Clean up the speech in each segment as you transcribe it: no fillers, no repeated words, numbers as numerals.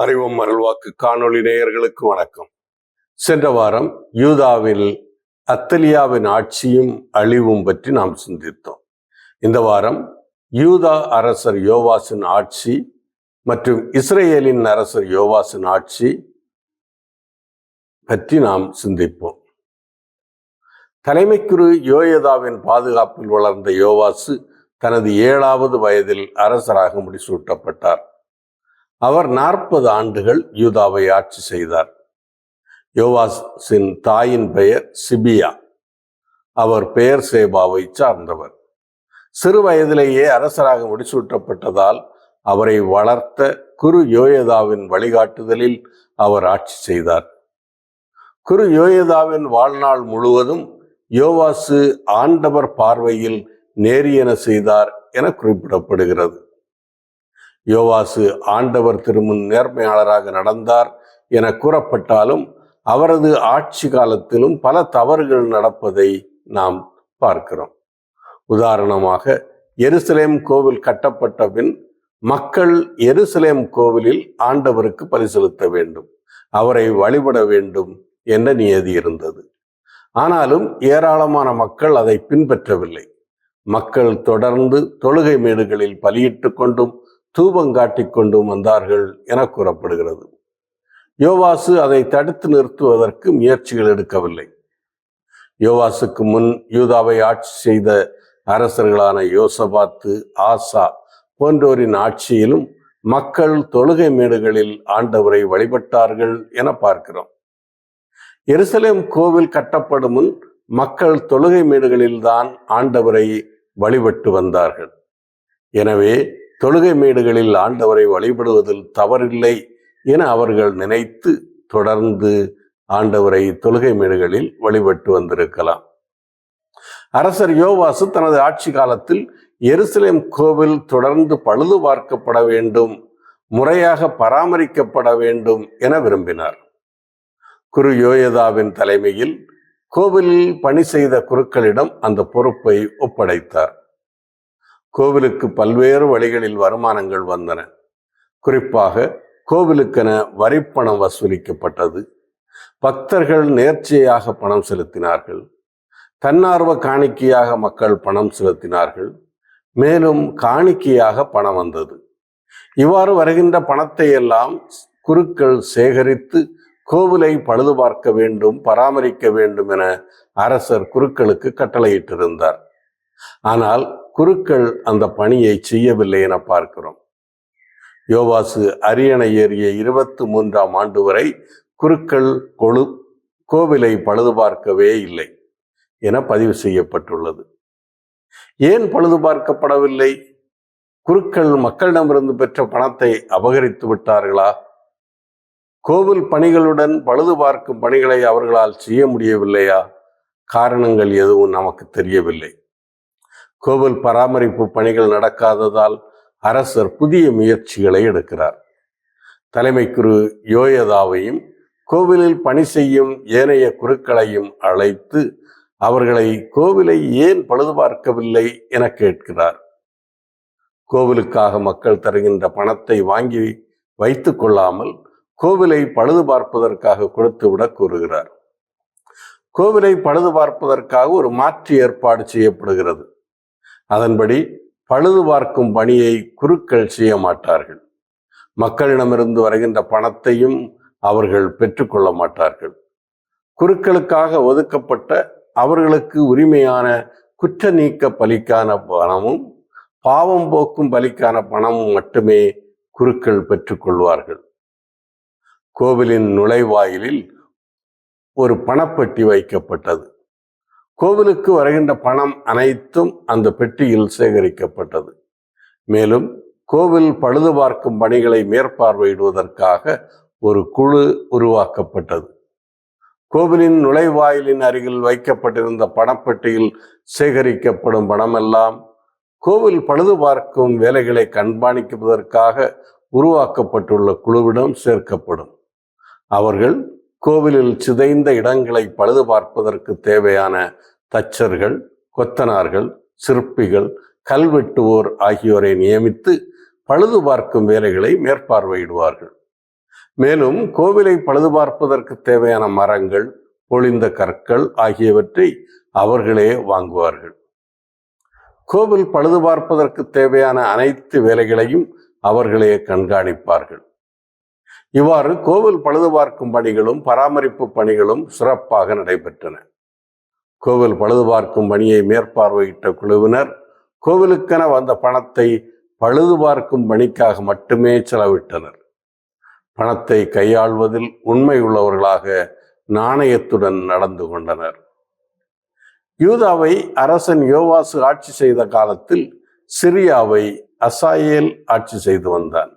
அறிவும் அருள்வாக்கு காணொளி நேயர்களுக்கு வணக்கம். சென்ற வாரம் யூதாவில் அத்தலியாவின் ஆட்சியும் அழிவும் பற்றி நாம் சிந்தித்தோம். இந்த வாரம் யூதா அரசர் யோவாசின் ஆட்சி மற்றும் இஸ்ரேலின் அரசர் யோவாசின் ஆட்சி பற்றி நாம் சிந்திப்போம். தலைமைக்குரு யோயதாவின் பாதுகாப்பில் வளர்ந்த யோவாசு தனது 7வது வயதில் அரசராக முடிசூட்டப்பட்டார். அவர் 40 ஆண்டுகள் யூதாவை ஆட்சி செய்தார். யோவாசின் தாயின் பெயர் சிபியா. அவர் பெயர் சேபாவை சார்ந்தவர். சிறு வயதிலேயே அரசராக முடிசூட்டப்பட்டதால் அவரை வளர்த்த குரு யோயதாவின் வழிகாட்டுதலில் அவர் ஆட்சி செய்தார். குரு யோயதாவின் வாழ்நாள் முழுவதும் யோவாசு ஆண்டவர் பார்வையில் நேரியன செய்தார் என குறிப்பிடப்படுகிறது. யோவாசு ஆண்டவர் திருமுன் நேர்மையாளராக நடந்தார் என கூறப்பட்டாலும் அவரது ஆட்சி காலத்திலும் பல தவறுகள் நடப்பதை நாம் பார்க்கிறோம். உதாரணமாக, எருசலேம் கோவில் கட்டப்பட்ட பின் மக்கள் எருசலேம் கோவிலில் ஆண்டவருக்கு பலி செலுத்த வேண்டும், அவரை வழிபட வேண்டும் என்ற நியதி இருந்தது. ஆனாலும் ஏராளமான மக்கள் அதை பின்பற்றவில்லை. மக்கள் தொடர்ந்து தொழுகை மேடுகளில் பலியிட்டு கொண்டும் தூபங்காட்டிக் கொண்டும் வந்தார்கள் என கூறப்படுகிறது. யோவாசு அதை தடுத்து நிறுத்துவதற்கு முயற்சிகள் எடுக்கவில்லை. யோவாசுக்கு முன் யூதாவை ஆட்சி செய்த அரசர்களான யோசபாத்து, ஆசா போன்றோரின் ஆட்சியிலும் மக்கள் தொழுகை மேடுகளில் ஆண்டவரை வழிபட்டார்கள் என பார்க்கிறோம். எருசலேம் கோவில் கட்டப்படும் முன் மக்கள் தொழுகை மேடுகளில்தான் ஆண்டவரை வழிபட்டு வந்தார்கள். எனவே தொழுகை மேடுகளில் ஆண்டவரை வழிபடுவதில் தவறில்லை என அவர்கள் நினைத்து தொடர்ந்து ஆண்டவரை தொழுகை மேடுகளில் வழிபட்டு வந்திருக்கலாம். அரசர் யோவாசு தனது ஆட்சி காலத்தில் எருசலேம் கோவில் தொடர்ந்து பழுது பார்க்கப்பட வேண்டும், முறையாக பராமரிக்கப்பட வேண்டும் என விரும்பினார். குரு யோயதாவின் தலைமையில் கோவிலில் பணி செய்த குருக்களிடம் அந்த பொறுப்பை ஒப்படைத்தார். கோவிலுக்கு பல்வேறு வழிகளில் வருமானங்கள் வந்தன. குறிப்பாக கோவிலுக்கென வரிப்பணம் வசூலிக்கப்பட்டது. பக்தர்கள் நேர்ச்சையாக பணம் செலுத்தினார்கள். தன்னார்வ காணிக்கையாக மக்கள் பணம் செலுத்தினார்கள். மேலும் காணிக்கையாக பணம் வந்தது. இவ்வாறு வருகின்ற பணத்தை எல்லாம் குருக்கள் சேகரித்து கோவிலை பழுது பார்க்க வேண்டும், பராமரிக்க வேண்டும் என அரசர் குருக்களுக்கு கட்டளையிட்டிருந்தார். ஆனால் குருக்கள் அந்த பணியை செய்யவில்லை என பார்க்கிறோம். யோவாசு அரியணை ஏறிய 23ஆம் ஆண்டு வரை குருக்கள் கோவிலை பழுது பார்க்கவே இல்லை என பதிவு செய்யப்பட்டுள்ளது. ஏன் பழுது பார்க்கப்படவில்லை? குருக்கள் மக்களிடமிருந்து பெற்ற பணத்தை அபகரித்து விட்டார்களா? கோவில் பணிகளுடன் பழுது பார்க்கும் பணிகளை அவர்களால் செய்ய முடியவில்லையா? காரணங்கள் எதுவும் நமக்கு தெரியவில்லை. கோவில் பராமரிப்பு பணிகள் நடக்காததால் அரசர் புதிய முயற்சிகளை எடுக்கிறார். தலைமைக்குரு யோயதாவையும் கோவிலில் பணி செய்யும் ஏனைய குருக்களையும் அழைத்து அவர்களை கோவிலை ஏன் பழுது பார்க்கவில்லை என கேட்கிறார். கோவிலுக்காக மக்கள் தருகின்ற பணத்தை வாங்கி வைத்து கொள்ளாமல் கோவிலை பழுது பார்ப்பதற்காக கொடுத்துவிட கூறுகிறார். கோவிலை பழுது பார்ப்பதற்காக ஒரு மாற்று ஏற்பாடு செய்யப்படுகிறது. அதன்படி பழுது பார்க்கும் பணியை குருக்கள் செய்ய மாட்டார்கள். மக்களிடமிருந்து வருகின்ற பணத்தையும் அவர்கள் பெற்றுக்கொள்ள மாட்டார்கள். குருக்களுக்காக ஒதுக்கப்பட்ட அவர்களுக்கு உரிமையான குற்ற நீக்க பலிக்கான பணமும் பாவம் போக்கும் பலிக்கான பணமும் மட்டுமே குருக்கள் பெற்றுக்கொள்வார்கள். கோவிலின் நுழைவாயிலில் ஒரு பணப்பெட்டி வைக்கப்பட்டது. கோவிலுக்கு வருகின்ற பணம் அனைத்தும் அந்த பெட்டியில் சேகரிக்கப்பட்டது. மேலும் கோவில் பழுது பார்க்கும் பணிகளை மேற்பார்வையிடுவதற்காக ஒரு குழு உருவாக்கப்பட்டது. கோவிலின் நுழைவாயிலின் அருகில் வைக்கப்பட்டிருந்த பணப்பெட்டியில் சேகரிக்கப்படும் பணமெல்லாம் கோவில் பழுது பார்க்கும் வேலைகளை கண்காணிப்பதற்காக உருவாக்கப்பட்டுள்ள குழுவிடம் சேர்க்கப்படும். அவர்கள் கோவிலில் சிதைந்த இடங்களை பழுது பார்ப்பதற்கு தேவையான தச்சர்கள், கொத்தனார்கள், சிற்பிகள், கல்வெட்டுவோர் ஆகியோரை நியமித்து பழுது பார்க்கும் வேலைகளை மேற்பார்வையிடுவார்கள். மேலும் கோவிலை பழுதுபார்ப்பதற்கு தேவையான மரங்கள், பொழிந்த கற்கள் ஆகியவற்றை அவர்களே வாங்குவார்கள். கோவில் பழுதுபார்ப்பதற்கு தேவையான அனைத்து வேலைகளையும் அவர்களே கண்காணிப்பார்கள். இவ்வாறு கோவில் பழுதுபார்க்கும் பணிகளும் பராமரிப்பு பணிகளும் சிறப்பாக நடைபெற்றன. கோவில் பழுதுபார்க்கும் பணியை மேற்பார்வையிட்ட குழுவினர் கோவிலுக்கென வந்த பணத்தை பழுதுபார்க்கும் பணிக்காக மட்டுமே செலவிட்டனர். பணத்தை கையாள்வதில் உண்மை உள்ளவர்களாக நாணயத்துடன் நடந்து கொண்டனர். யூதாவை அரசன் யோவாசு ஆட்சி செய்த காலத்தில் சிரியாவை அசாயேல் ஆட்சி செய்து வந்தான்.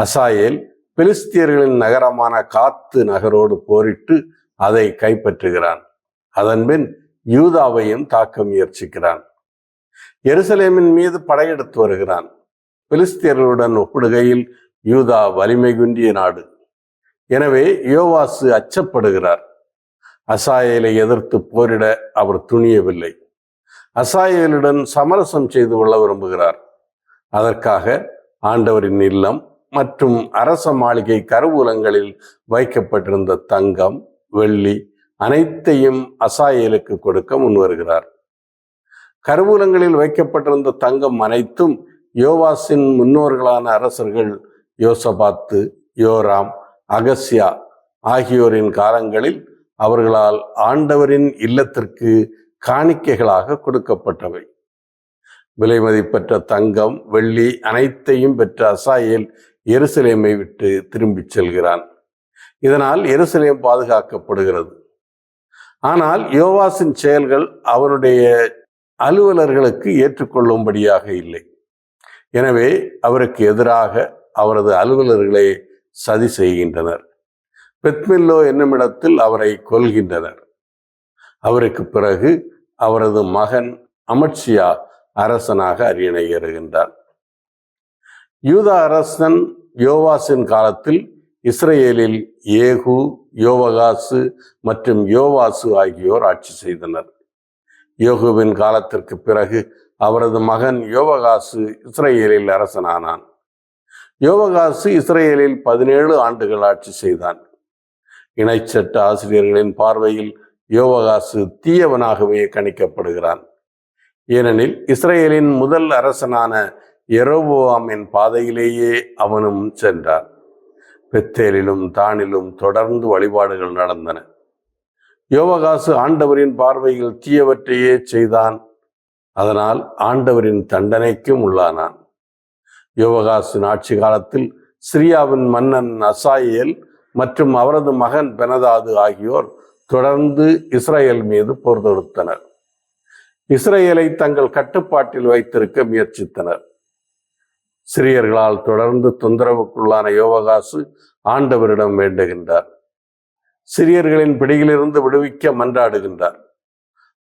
அசாயேல் பெலிஸ்தியர்களின் நகரமான காத்து நகரோடு போரிட்டு அதை கைப்பற்றுகிறான். அதன்பின் யூதாவையும் தாக்க முயற்சிக்கிறான். எருசலேமின் மீது படையெடுத்து வருகிறான். பெலிஸ்தியர்களுடன் ஒப்பிடுகையில் யூதா வலிமை குன்றிய நாடு. எனவே யோவாசு அச்சப்படுகிறார். அசாயேலை எதிர்த்து போரிட அவர் துணியவில்லை. அசாயேலுடன் சமரசம் செய்து கொள்ள விரும்புகிறார். அதற்காக ஆண்டவரின் இல்லம் மற்றும் அரச மாளிகை கருவூலங்களில் வைக்கப்பட்டிருந்த தங்கம், வெள்ளி அனைத்தையும் அசாயேலுக்கு கொடுக்க முன்வருகிறார். கருவூலங்களில் வைக்கப்பட்டிருந்த தங்கம் அனைத்தும் யோவாசின் முன்னோர்களான அரசர்கள் யோசபாத்து, யோராம், அகசியா ஆகியோரின் காலங்களில் அவர்களால் ஆண்டவரின் இல்லத்திற்கு காணிக்கைகளாக கொடுக்கப்பட்டவை. விலை மதிப்பற்ற தங்கம், வெள்ளி அனைத்தையும் பெற்ற அசாயேல் எருசலேமை விட்டு திரும்பிச் செல்கிறான். இதனால் எருசலேம் பாதுகாக்கப்படுகிறது. ஆனால் யோவாசின் செயல்கள் அவருடைய அலுவலர்களுக்கு ஏற்றுக்கொள்ளும்படியாக இல்லை. எனவே அவருக்கு எதிராக அவரது அலுவலர்களே சதி செய்கின்றனர். பெத்மில்லோ என்னுமிடத்தில் அவரை கொல்கின்றனர். அவருக்கு பிறகு அவரது மகன் அமத்சியா அரசனாக அரியணை ஏறுகின்றார். யூதா அரசன் யோவாசின் காலத்தில் இஸ்ரேலில் ஏகு, யோவகாசு மற்றும் யோவாசு ஆகியோர் ஆட்சி செய்தனர். யோகுவின் காலத்திற்கு பிறகு அவரது மகன் யோவகாசு இஸ்ரேலில் அரசனானான். யோவகாசு இஸ்ரேலில் 17 ஆண்டுகள் ஆட்சி செய்தான். இணைச்சட்ட ஆசிரியர்களின் பார்வையில் யோவகாசு தீயவனாகவே கணிக்கப்படுகிறான். ஏனெனில் இஸ்ரேலின் முதல் அரசனான யெரொபோவாமின் பாதையிலேயே அவனும் சென்றான். பெத்தேலிலும் தானிலும் தொடர்ந்து வழிபாடுகள் நடந்தன. யோவகாசு ஆண்டவரின் பார்வையில் தீயவற்றையே செய்தான். அதனால் ஆண்டவரின் தண்டனைக்கும் உள்ளானான். யோவகாசின் ஆட்சி காலத்தில் சிரியாவின் மன்னன் அசாயேல் மற்றும் அவரது மகன் பெனதாது ஆகியோர் தொடர்ந்து இஸ்ரேல் மீது போர் தொடுத்தனர். இஸ்ரேலை தங்கள் கட்டுப்பாட்டில் வைத்திருக்க முயற்சித்தனர். சிரியர்களால் தொடர்ந்து தொந்தரவுக்குள்ளான யோவகாசு ஆண்டவரிடம் வேண்டுகின்றார். சிரியர்களின் பிடியிலிருந்து விடுவிக்க மன்றாடுகின்றார்.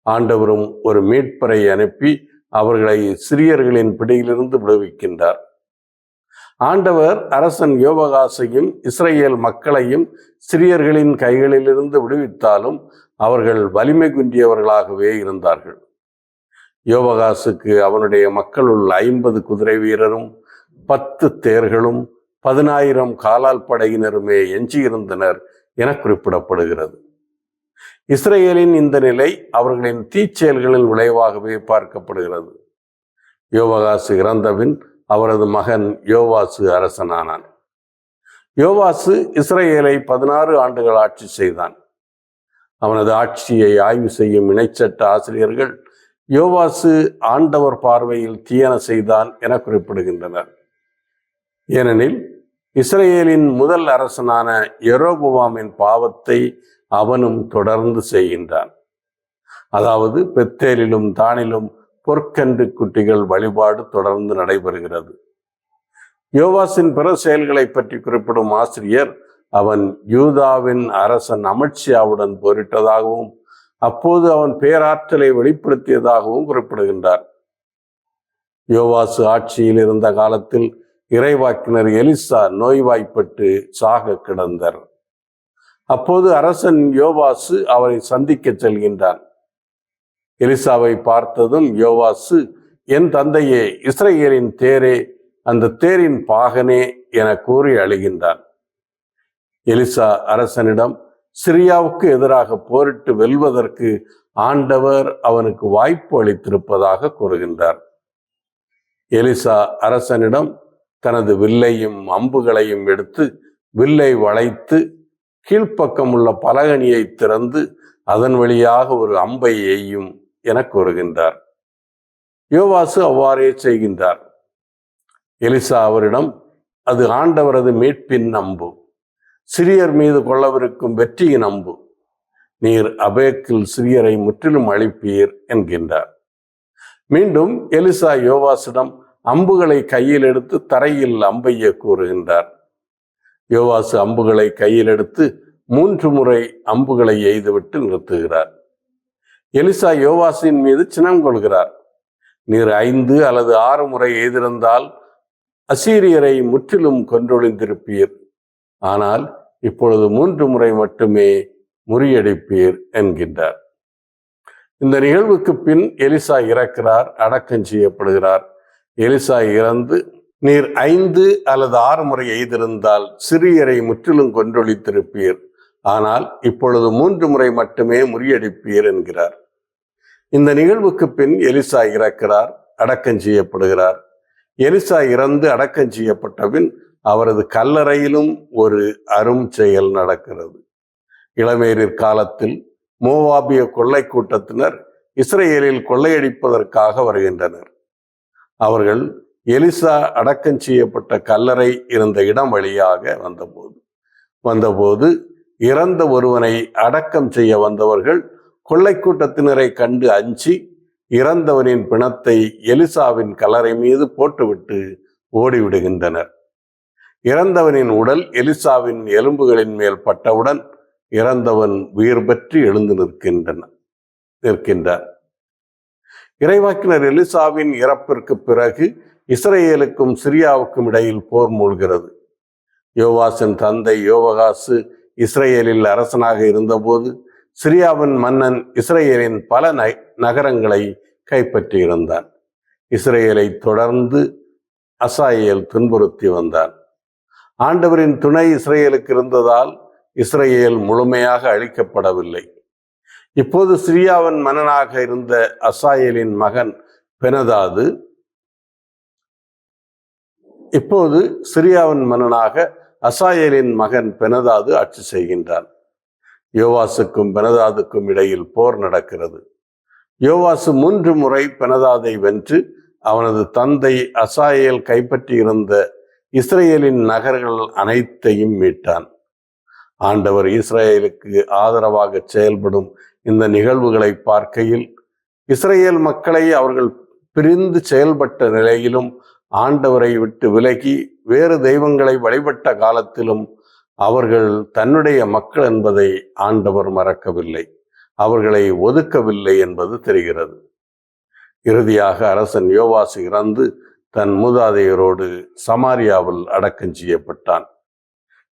ஆண்டவரும் ஒரு மீட்பரை அனுப்பி அவர்களை சிரியர்களின் பிடியிலிருந்து விடுவிக்கின்றார். ஆண்டவர் அரசன் யோவகாசையும் இஸ்ரேல் மக்களையும் சிரியர்களின் கைகளிலிருந்து விடுவித்தாலும் அவர்கள் வலிமை குன்றியவர்களாகவே இருந்தார்கள். யோவகாசுக்கு அவனுடைய மக்களுள் 50 குதிரை வீரரும் 10 தேர்களும் 10,000 காலால் படையினருமே எஞ்சியிருந்தனர் என குறிப்பிடப்படுகிறது. இஸ்ரேலின் இந்த நிலை அவர்களின் தீச்செயல்களின் விளைவாகவே பார்க்கப்படுகிறது. யோவகாசு இறந்தபின் அவரது மகன் யோவாசு அரசனானான். யோவாசு இஸ்ரேலை 16 ஆண்டுகள் ஆட்சி செய்தான். அவனது ஆட்சியை ஆய்வு செய்யும் இணைச்சட்ட ஆசிரியர்கள் யோவாசு ஆண்டவர் பார்வையில் தீயன செய்தான் என குறிப்பிடுகின்றனர். ஏனெனில் இஸ்ரேலின் முதல் அரசனான யெரொபோவாமின் பாவத்தை அவனும் தொடர்ந்து செய்கின்றான். அதாவது பெத்தேலிலும் தானிலும் பொற்கன்று குட்டிகள் வழிபாடு தொடர்ந்து நடைபெறுகிறது. யோவாசின் பிற செயல்களை பற்றி குறிப்பிடும் ஆசிரியர் அவன் யூதாவின் அரசன் அமத்சியாவுடன் போரிட்டதாகவும் அப்போது அவன் பேராற்றலை வெளிப்படுத்தியதாகவும் குறிப்பிடுகின்றார். யோவாசு ஆட்சியில் இருந்த காலத்தில் இறைவாக்கினர் எலிசா நோய்வாய்ப்பட்டு சாக கிடந்தார். அப்போது அரசன் யோவாசு அவரை சந்திக்க செல்கின்றான். எலிசாவை பார்த்ததும் யோவாசு, என் தந்தையே, இஸ்ரேலின் தேரே, அந்த தேரின் பாகனே என கூறி அழுகின்றான். எலிசா அரசனிடம் சிரியாவுக்கு எதிராக போரிட்டு வெல்வதற்கு ஆண்டவர் அவனுக்கு வாய்ப்பு அளித்திருப்பதாக கூறுகின்றார். எலிசா அரசனிடம் தனது வில்லையும் அம்புகளையும் எடுத்து வில்லை வளைத்து கீழ்ப்பக்கம் உள்ள பலகணியை திறந்து அதன் வழியாக ஒரு அம்பை எய்யும் என கூறுகின்றார். யோவாசு அவ்வாறே செய்கின்றார். எலிசா அவரிடம், அது ஆண்டவரது மீட்பின் அம்பு, சிறியர் மீது கொள்ளவிருக்கும் வெற்றியின் அம்பு. நீர் அபேக்கில் சிறியரை முற்றிலும் அழிப்பீர் என்கின்றார். மீண்டும் எலிசா யோவாசிடம் அம்புகளை கையில் எடுத்து தரையில் அம்பைய கூறுகின்றார். யோவாசு அம்புகளை கையில் எடுத்து 3 முறை அம்புகளை எய்துவிட்டு நிறுத்துகிறார். எலிசா யோவாசின் மீது சினம் கொள்கிறார். நீர் 5 அல்லது 6 முறை எய்திருந்தால் அசீரியரை முற்றிலும் கொன்றொழிந்திருப்பீர். ஆனால் இப்பொழுது 3 முறை மட்டுமே முறியடிப்பீர் என்கின்றார். இந்த நிகழ்வுக்கு பின் எலிசா இறக்கிறார், அடக்கம் செய்யப்படுகிறார். எலிசா இறந்து, நீர் 5 அல்லது 6 முறை எய்திருந்தால் சிறியரை முற்றிலும் கொன்றொழித்திருப்பீர். ஆனால் இப்பொழுது 3 முறை மட்டுமே முறியடிப்பீர் என்கிறார். இந்த நிகழ்வுக்கு பின் எலிசா இறக்கிறார், அடக்கம் செய்யப்படுகிறார். எலிசா இறந்து அடக்கம் செய்யப்பட்ட பின் அவரது கல்லறையிலும் ஒரு அரும் செயல் நடக்கிறது. இளமேரிற் காலத்தில் மோவாபிய கொள்ளை கூட்டத்தினர் இஸ்ரேலில் கொள்ளையடிப்பதற்காக வருகின்றனர். அவர்கள் எலிசா அடக்கம் செய்யப்பட்ட கல்லறை இருந்த இடம் வழியாக வந்தபோது இறந்த ஒருவனை அடக்கம் செய்ய வந்தவர்கள் கொள்ளை கூட்டத்தினரை கண்டு அஞ்சி இறந்தவனின் பிணத்தை எலிசாவின் கல்லறை மீது போட்டுவிட்டு ஓடிவிடுகின்றனர். இறந்தவனின் உடல் எலிசாவின் எலும்புகளின் மேல் பட்டவுடன் இறந்தவன் உயிர் பெற்று எழுந்து நிற்கின்றார். இறைவாக்கினர் எலிசாவின் இறப்பிற்கு பிறகு இஸ்ரேலுக்கும் சிரியாவுக்கும் இடையில் போர் மூழ்கிறது. யோவாசின் தந்தை யோவகாசு இஸ்ரேலில் அரசனாக இருந்தபோது சிரியாவின் மன்னன் இஸ்ரேலின் பல நகரங்களை கைப்பற்றியிருந்தான். இஸ்ரேலை தொடர்ந்து அசாயேல் துன்புறுத்தி வந்தான். ஆண்டவரின் துணை இஸ்ரேலுக்கு இருந்ததால் இஸ்ரேல் முழுமையாக அழிக்கப்படவில்லை. இப்போது சிரியாவின் மன்னனாக இருந்த அசாயேலின் மகன் பெனதாது ஆட்சி செய்கின்றான். யோவாசுக்கும் பெனதாதுக்கும் இடையில் போர் நடக்கிறது. யோவாசு 3 முறை பெனதாதை வென்று அவனது தந்தை அசாயேல் கைப்பற்றியிருந்த இஸ்ரேலின் நகர்கள் அனைத்தையும் மீட்டான். ஆண்டவர் இஸ்ரேலுக்கு ஆதரவாக செயல்படும் இந்த நிகழ்வுகளை பார்க்கையில் இஸ்ரேல் மக்களை அவர்கள் பிரிந்து செயல்பட்ட நிலையிலும் ஆண்டவரை விட்டு விலகி வேறு தெய்வங்களை வழிபட்ட காலத்திலும் அவர்கள் தன்னுடைய மக்கள் என்பதை ஆண்டவர் மறக்கவில்லை, அவர்களை ஒதுக்கவில்லை என்பது தெரிகிறது. இறுதியாக அரசன் யோவாசு இறந்து தன் மூதாதையரோடு சமாரியாவில் அடக்கம் செய்யப்பட்டான்.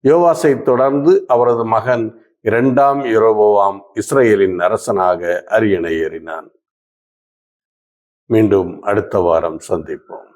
யோவாசை தொடர்ந்து அவரது மகன் 2ஆம் யெரொபெயாம் இஸ்ரேலின் அரசனாக அரியணை ஏறினான். மீண்டும் அடுத்த வாரம் சந்திப்போம்.